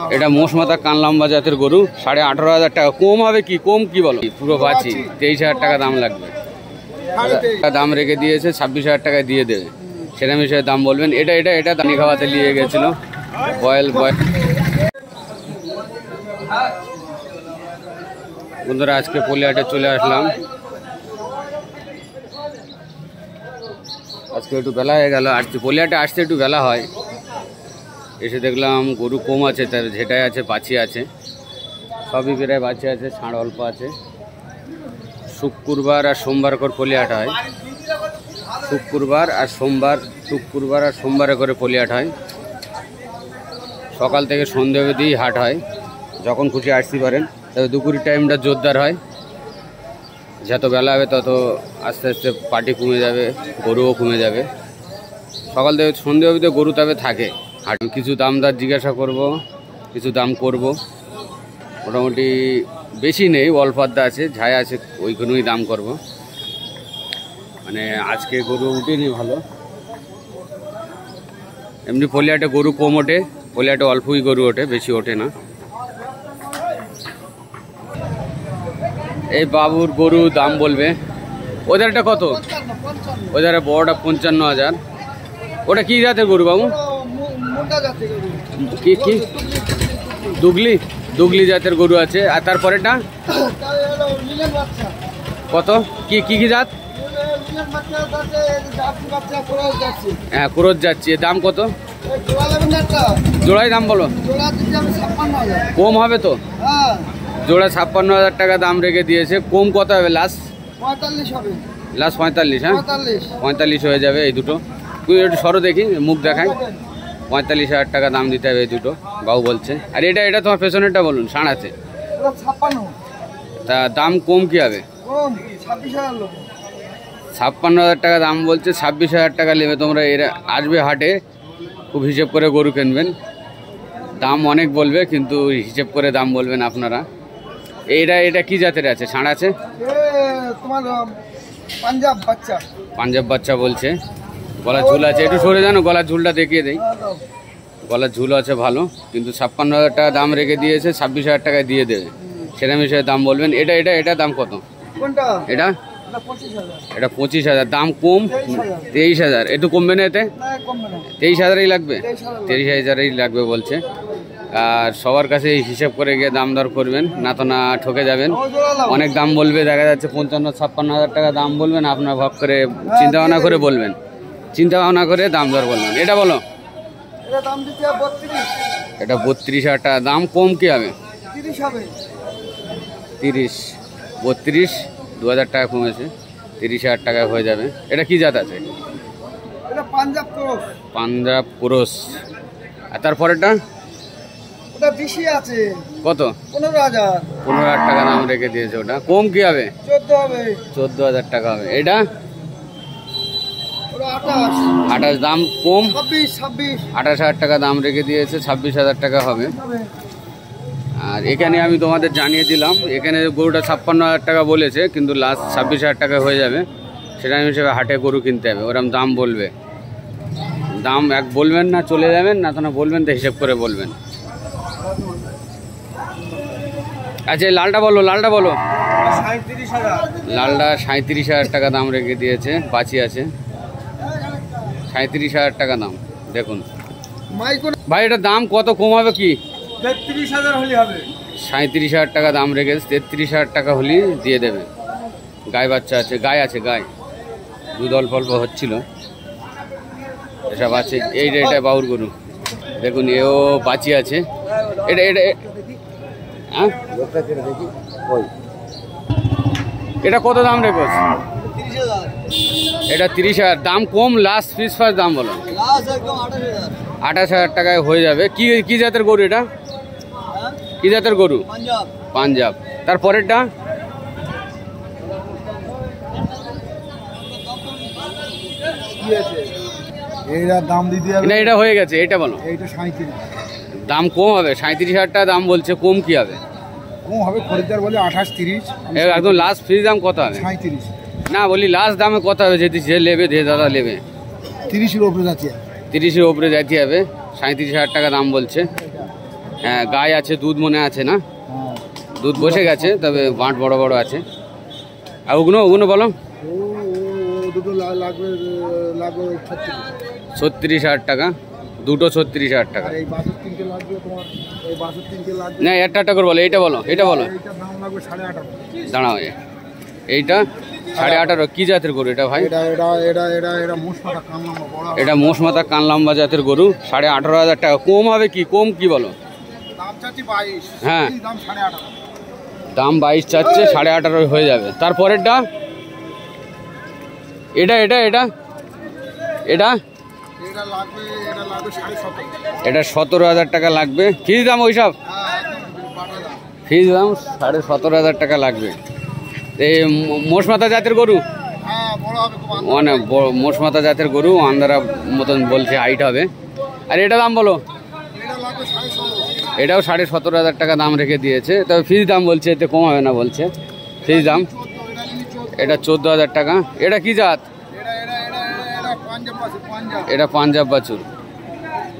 এটা মোষমাতা কানলাম্বা জাতের গরু 18,500 টাকা। কম হবে কি? কম কি বলো? পুরো বাঁচি 23,000 টাকা দাম লাগবে। দাম রেখে দিয়েছে 26,000 টাকায় দিয়ে দেবে। সেটা বিষয়ে দাম বলবেন। এটা দানি খাওয়াতে নিয়ে গেছিল বয়েল। বন্ধুরা আজকে পলিহাটে চলে আসলাম। আজকে একটু বেলা হয়ে গেল। আসতে পলিহাটে আসতে একটু বেলা হয়। এসে দেখলাম গরু কম আছে, তার যেটাই আছে বাছি আছে, সবই প্রায় বাছি আছে, ছাড় অল্প আছে। শুক্রবার আর সোমবার করে পলিহাট হয়। শুক্রবার আর সোমবারে করে পলিহাট হয়। সকাল থেকে সন্ধ্যে অবধি হাট হয়। যখন খুশি আসতে পারেন। তবে দুপুরের টাইমটা জোরদার হয়। যত বেলা হবে তত আস্তে আস্তে পার্টি কমে যাবে, গরুও কমে যাবে। সকাল থেকে সন্ধ্যে অবধি গরু তবে থাকে। আর কিছু দামদার জিজ্ঞাসা করব, কিছু দাম করব। মোটামুটি বেশি নেই, অল্প আধা আছে, যাই আছে ওইখানেই দাম করব। মানে আজকে গরু উঠেনি ভালো। এমনি পলিহাটে গরু কম ওঠে, পলিহাটে অল্পই গরু ওঠে, বেশি ওঠে না। এই বাবুর গরু দাম বলবে। ওদেরটা কত? ওদের বড়টা 55,000। ওটা কি জাতের গরু বাবু? কি দুগলি জাতের গরু আছে। আর তারপরেটা কত? কি জাত? হ্যাঁ, ক্রোজ যাচ্ছি। দাম কত? জোড়াই দাম বলো। কম হবে তো? জোড়া 56,000 টাকা দাম রেখে দিয়েছে। কম কত হবে লাস্ট? 45 হবে। লাস্ট 45? হ্যাঁ 45 হয়ে যাবে এই দুটো। তুই একটু সরো দেখি, মুখ দেখাই। 45,000 টাকা দাম দিতে হবে এই দুটো, বাবু বলছে। আর এটা তোমার পেছনেরটা বলুন, ষাঁড় আছে। তা দাম কম কি হবে? 56,000 টাকা দাম বলছে, 26,000 টাকা নেবে। তোমরা এরা আসবে হাটে, খুব হিসেব করে গরু কিনবেন। দাম অনেক বলবে, কিন্তু হিসেব করে দাম বলবেন আপনারা। এটা কি জাতের আছে? ষাঁড় আছে, তোমার পাঞ্জাব বাচ্চা বলছে। গলার ঝুল আছে, একটু সরে জানো, গলার ঝুলটা দেখিয়ে দেই। গলার ঝুল আছে ভালো, কিন্তু 56,000 টাকা দাম রেখে দিয়েছে, 26,000 টাকায় দিয়ে দেবে। সেটা বিষয়ে দাম বলবেন। এটা দাম কত? এটা 25,000 দাম কম। 23,000 একটু কমবে না? এতে 23,000ই লাগবে। 23,000ই লাগবে বলছে। আর সবার কাছে হিসাব করে গিয়ে দাম দর করবেন, না তো না ঠকে যাবেন। অনেক দাম বলবে, দেখা যাচ্ছে 55-56,000 টাকা দাম বলবেন। আপনার ভাব করে চিন্তা ভাবনা করে বলবেন, চিন্তা ভাবনা করে দাম দর বলবেন। এটা বলো। এটা 32,000 টাকা দাম। কম কি হবে? 30, 32, 2,000 টাকা কমেছে, 30,000 টাকায় হয়ে যাবে। এটা কি জাত আছে? পাঞ্জাব ক্রস। আর তারপরেটা কত? 15,000 টাকা দাম রেখে দিয়েছে। ওটা কম কি হবে? 14,000 টাকা হবে। এটা 28, দাম কম। 28,000 টাকা দাম রেখে দিয়েছে, 26,000 টাকা হবে। আর এখানে আমি তোমাদের জানিয়ে দিলাম, এখানে গরুটা 56,000 টাকা বলেছে, কিন্তু লাস্ট 26,000 টাকা হয়ে যাবে। সেটা হিসেবে হাটে গরু কিনতে হবে, ওরকম দাম বলবে। দাম এক বলবেন না, চলে যাবেন, না তো না বলবেন, তো হিসেব করে বলবেন। আচ্ছা লালটা বলো। লালটা 37,000 টাকা দাম রেখে দিয়েছে, বাঁচি আছে। 37,000 টাকা দাম। দেখুন ভাই, এটা দাম কত কম হবে কি? 33,000 হলে হবে। 37,000 টাকা দাম রেখেছে, 33,000 টাকা হলেই দিয়ে দেবে। গায়ে বাচ্চা আছে, গায়ে দুধ অল্প অল্প হচ্ছিল, এসব আছে। এটা বাউর গরু দেখুন, এও বাঁচি আছে। এটা হ্যাঁ, এটা কত দাম রেখেছ? এটা 30,000 দাম কম। লাস্ট ফিস ফার্স্ট দাম বলো। 28,000 টাকায় হয়ে যাবে। কি জাতের গরু এটা? কি জাতের গরু? পাঞ্জাব। তারপরেরটা এটা হয়ে গেছে। এটা বলো। দাম কম হবে, 37,000 টাকা দাম বলছে। কম কি হবে? কম হবে, খরিদ্দার বলে 28-30। একদম লাস্ট ফ্রি দাম কত হবে? 37 না, বলি লাস্ট দামে কত হবে? যদি যে নেবে, যে দাদা নেবে, 30-এর উপরে যাচ্ছে। 30-এর উপরে যাইতে হবে। 37,000 টাকা দাম বলছে। হ্যাঁ গায়ে আছে, দুধ মনে আছে না? হ্যাঁ দুধ বসে গেছে, তবে বাঁট বড় বড় আছে। আর ওগুলো ওগুলো বলো। দুটো লাগবে 36,000 টাকা, দুটো 36,000 টাকা। এই বাসের 3টে লাগবে তোমার, এই বাসের 3টে লাগবে। না একটা একটা করে বলো, এইটা বলো, এটা বলো। এইটার দাম লাগবে 18.5। দাঁড়াও, এইটা 18.5। কি জাতের গরু এটা ভাই? এটা মোষ মাথা কান লম্বা বড়। এটা মোষ মাথা কান লম্বা জাতের গরু, 18,500 টাকা। কম হবে কি? কম কি বলো? দাম চাচ্ছি 22। হ্যাঁ দাম 18.5। দাম 22 চাচ্ছে, 18.5 হয়ে যাবে। তারপরেরটা এটা এটা এটা এটা এটা লাগবে 17.5। এটা 17,000 টাকা লাগবে। ফিজ দাম ওইসব ফিজ দাম 17,500 টাকা লাগবে। এই মোষ মাথা জাতের গরু, হ্যাঁ বড় হবে খুব। অনেক বড় মোষ মাথা জাতের গরু, আন্দারা মতন বলছে হাইট হবে। আর এটা দাম বলো। এটা লাগবে 16.5। এটাও 17,500 টাকা দাম রেখে দিয়েছে, তবে ফিজ দাম বলছে এতে কম হবে না বলছে। ফিজ দাম এটা 14,000 টাকা। এটা কি জাত? এটা পাঞ্জাব বাছুর, পাঞ্জাব। এটা পাঞ্জাব বাছুর,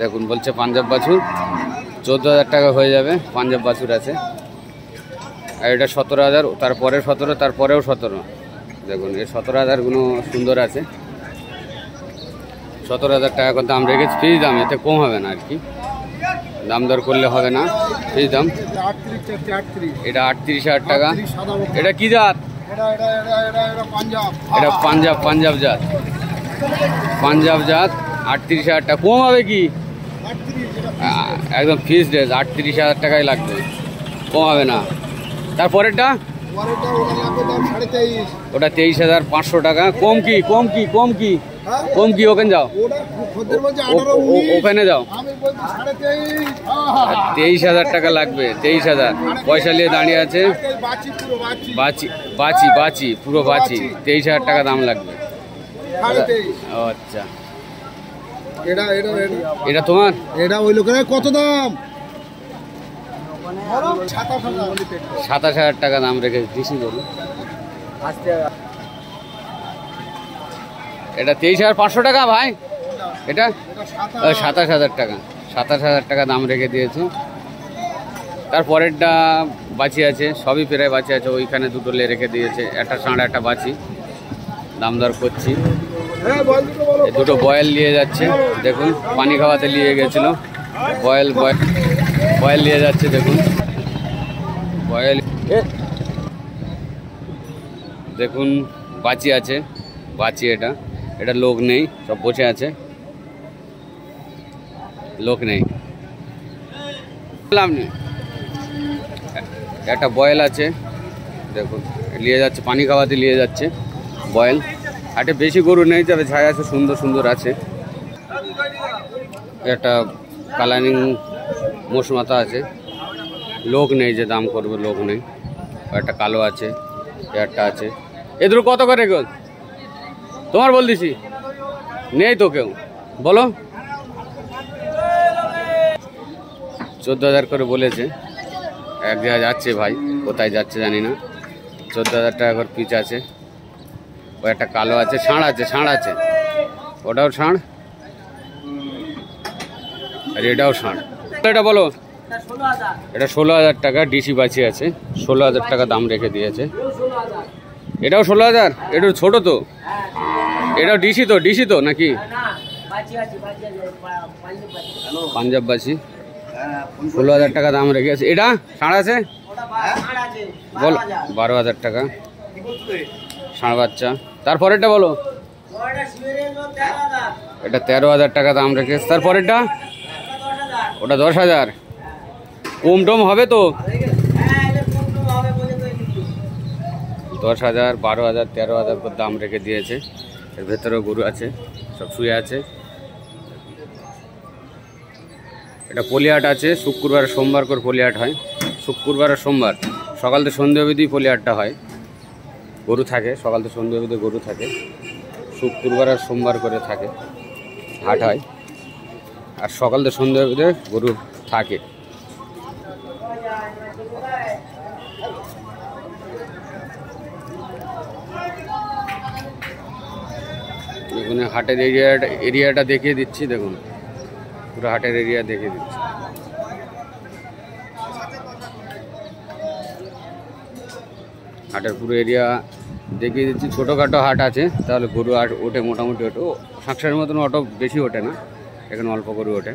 দেখুন বলছে পাঞ্জাব বাছুর, 14,000 টাকা হয়ে যাবে। পাঞ্জাব বাছুর আছে। আর এটা 17,000, তারপরে 17, তারপরেও 17। দেখুন এই 17,000গুলো সুন্দর আছে। 17,000 টাকা করে দাম রেখেছে। ফিজ দাম এতে কম হবে না আর কি, দাম দর করলে হবে না। ফিজ দাম 38। এটা 38,000 টাকা। সাদা বকরা। এটা কি জাত? এটা পাঞ্জাব। এটা পাঞ্জাব জাত, পাঞ্জাব জাত। 38,000 টাকা। কম হবে কি? 38। একদম ফিক্সড রেট, 38,000 টাকাই লাগবে, কম হবে না। তারপরেরটা পরেরটা ওটা লাগবে দাম 23.5। ওটা 23,500 টাকা। কম কি? কম কি? কম কি? হ্যাঁ? কম কি? ওখানে যাও, ওটা খদ্দের বলছে 18, 19। ওখানে যাও। আমি বলছি 23.5। 23,000 টাকা লাগবে। 23,000 পয়সা নিয়ে দাঁড়িয়ে আছে। বাচ্চি পুরো বাচ্চি। বাচি পুরো বাচি। 23,000 টাকা দাম লাগবে। 23.5। ও আচ্ছা, এটা এটা তোমার? এটা ওই লোকের কত দাম? 27,000 টাকা দাম রেখে দিছি বলুন। এটা 23,500 টাকা ভাই। এটা 27,000 টাকা, 27,000 টাকা দাম রেখে দিয়েছে। তারপরেরটা বাছি আছে, সবই প্রায় বাছি আছে। ওইখানে দুটো রেখে দিয়েছে, একটা ষাঁড় একটা বাছি। দাম দর করছি। এই দুটো বয়েল নিয়ে যাচ্ছে, দেখুন পানি খাওয়াতে নিয়ে গেছিল। বয়েল নিয়ে যাচ্ছে, দেখুন বয়েল। দেখুন বাছি আছে, বাছি। এটা লোক নেই, সব বসে আছে, লোক নেই। একটা বয়েল আছে, দেখুন নিয়ে যাচ্ছে, পানি খাওয়াতে নিয়ে যাচ্ছে বয়েল। হাটে বেশি গরু নেই, তবে ছায় আছে, সুন্দর সুন্দর আছে। একটা কালারিং মোষ মাথা আছে, লোক নেই যে দাম করবে, লোক নেই। একটা কালো আছে, একটা আছে। এ দুটো কত করে গো তোমার? বল দিছি, নেই তো কেউ, বলো। 14,000 করে বলেছে। এক জায়গায় যাচ্ছে ভাই, কোথায় যাচ্ছে জানি না। 14,000 টাকা করে পিচ আছে। ও একটা কালো আছে, ষাঁড় আছে। ওটাও ষাঁড়, আর এটাও ষাঁড়। এটা বলো। এটা 16,000 টাকা। ডিসি বাছি আছে, 16,000 টাকা দাম রেখে দিয়েছে। এটাও 16,000। এটা ছোট তো, এটাও ডিসি তো নাকি? পাঞ্জাব বাছি, 16,000 টাকা দাম রেখেছে। এটা ষাঁড় আছে, বল 12,000 টাকা ষাঁড় বাচ্চা। তারপরেরটা বলো। এটা 13,000 টাকা দাম রেখেছে। তারপরেরটা ওটা 10,000। কম টম হবে তো? 10,000, 12,000, 13,000 করে দাম রেখে দিয়েছে। এর ভেতরেও গরু আছে, সব শুয়ে আছে। এটা পলিহাট আছে, শুক্রবার সোমবার করে পলিহাট হয়। শুক্রবার আর সোমবার সকাল থেকে সন্ধ্যে অবধি পলিহাটটা হয়, গরু থাকে। সকাল থেকে সন্ধ্যে অবধি গরু থাকে। শুক্রবার আর সোমবার করে থাকে, হাট হয়। আর সকাল থেকে সন্ধ্যে অবধি গরু থাকে। দেখুন হাটের এরিয়াটা দেখিয়ে দিচ্ছি, দেখুন পুরো হাটের এরিয়া দেখিয়ে দিচ্ছি। হাটের পুরো এরিয়া দেখিয়ে দিচ্ছি। ছোটোখাটো হাট আছে, তাহলে গরু হাট ওঠে মোটামুটি ওঠে, সাংসারের মতন অটো বেশি ওঠে না, এখানে অল্প গরু ওঠে।